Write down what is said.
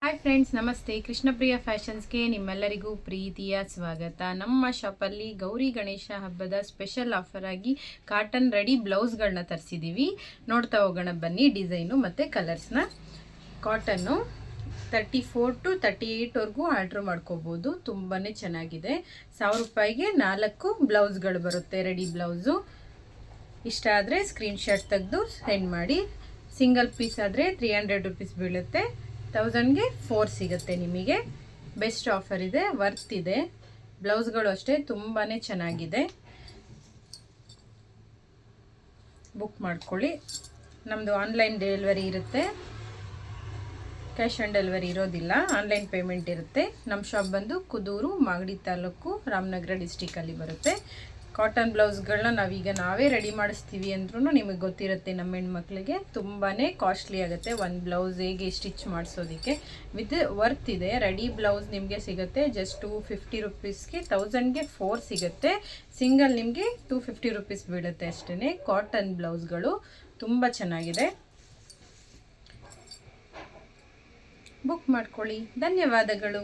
Hi friends, ನಮಸ್ತೆ. ಕೃಷ್ಣಪ್ರಿಯ ಫ್ಯಾಷನ್ಸ್ಗೆ ನಿಮ್ಮೆಲ್ಲರಿಗೂ ಪ್ರೀತಿಯ ಸ್ವಾಗತ. ನಮ್ಮ ಶಾಪಲ್ಲಿ ಗೌರಿ ಗಣೇಶ ಹಬ್ಬದ ಸ್ಪೆಷಲ್ ಆಫರ್ ಆಗಿ ಕಾಟನ್ ರೆಡಿ ಬ್ಲೌಸ್ಗಳನ್ನ ತರಿಸಿದ್ದೀವಿ. ನೋಡ್ತಾ ಹೋಗೋಣ ಬನ್ನಿ ಡಿಸೈನು ಮತ್ತು ಕಲರ್ಸ್ನ. ಕಾಟನ್ನು 34 to 38ವರೆಗೂ ಆರ್ಡ್ರ್ ಮಾಡ್ಕೋಬೋದು. ತುಂಬಾ ಚೆನ್ನಾಗಿದೆ. 1000 ರೂಪಾಯಿಗೆ 4 ಬ್ಲೌಸ್ಗಳು ಬರುತ್ತೆ, ರೆಡಿ ಬ್ಲೌಸು. ಇಷ್ಟ ಆದರೆ ಸ್ಕ್ರೀನ್ಶಾಟ್ ತೆಗೆದು ಸೆಂಡ್ ಮಾಡಿ. ಸಿಂಗಲ್ ಪೀಸ್ ಆದರೆ 300 ರುಪೀಸ್ ಬೀಳುತ್ತೆ. 1000ಗೆ 4 ಸಿಗುತ್ತೆ ನಿಮಗೆ. ಬೆಸ್ಟ್ ಆಫರ್ ಇದೆ, ವರ್ತ್ ಇದೆ. ಬ್ಲೌಸ್ಗಳು ಅಷ್ಟೇ ತುಂಬಾ ಚೆನ್ನಾಗಿದೆ. ಬುಕ್ ಮಾಡ್ಕೊಳ್ಳಿ. ನಮ್ಮದು ಆನ್ಲೈನ್ ಡೆಲಿವರಿ ಇರುತ್ತೆ, ಕ್ಯಾಶ್ ಆನ್ ಡೆಲಿವರಿ ಇರೋದಿಲ್ಲ, ಆನ್ಲೈನ್ ಪೇಮೆಂಟ್ ಇರುತ್ತೆ. ನಮ್ಮ ಶಾಪ್ ಬಂದು ಕುದೂರು, ಮಾಗಡಿ ತಾಲೂಕು, ರಾಮನಗರ ಡಿಸ್ಟಿಕಲ್ಲಿ ಬರುತ್ತೆ. ಕಾಟನ್ ಬ್ಲೌಸ್ಗಳನ್ನ ನಾವೇ ರೆಡಿ ಮಾಡಿಸ್ತೀವಿ ಅಂದ್ರೂ ನಿಮಗೆ ಗೊತ್ತಿರುತ್ತೆ. ನಮ್ಮ ಹೆಣ್ಮಕ್ಳಿಗೆ ತುಂಬಾ ಕಾಸ್ಟ್ಲಿ ಆಗುತ್ತೆ ಒಂದು ಬ್ಲೌಸ್ ಹೇಗೆ ಸ್ಟಿಚ್ ಮಾಡಿಸೋದಕ್ಕೆ. ವಿತ್ ವರ್ತ್ ಇದೆ. ರೆಡಿ ಬ್ಲೌಸ್ ನಿಮಗೆ ಸಿಗುತ್ತೆ ಜಸ್ಟ್ 250 ರುಪೀಸ್ಗೆ. 1000ಗೆ 4 ಸಿಗುತ್ತೆ. ಸಿಂಗಲ್ ನಿಮಗೆ 250 ರುಪೀಸ್ ಬೀಳುತ್ತೆ ಅಷ್ಟೇ. ಕಾಟನ್ ಬ್ಲೌಸ್ಗಳು ತುಂಬ ಚೆನ್ನಾಗಿದೆ. ಬುಕ್ ಮಾಡ್ಕೊಳ್ಳಿ. ಧನ್ಯವಾದಗಳು.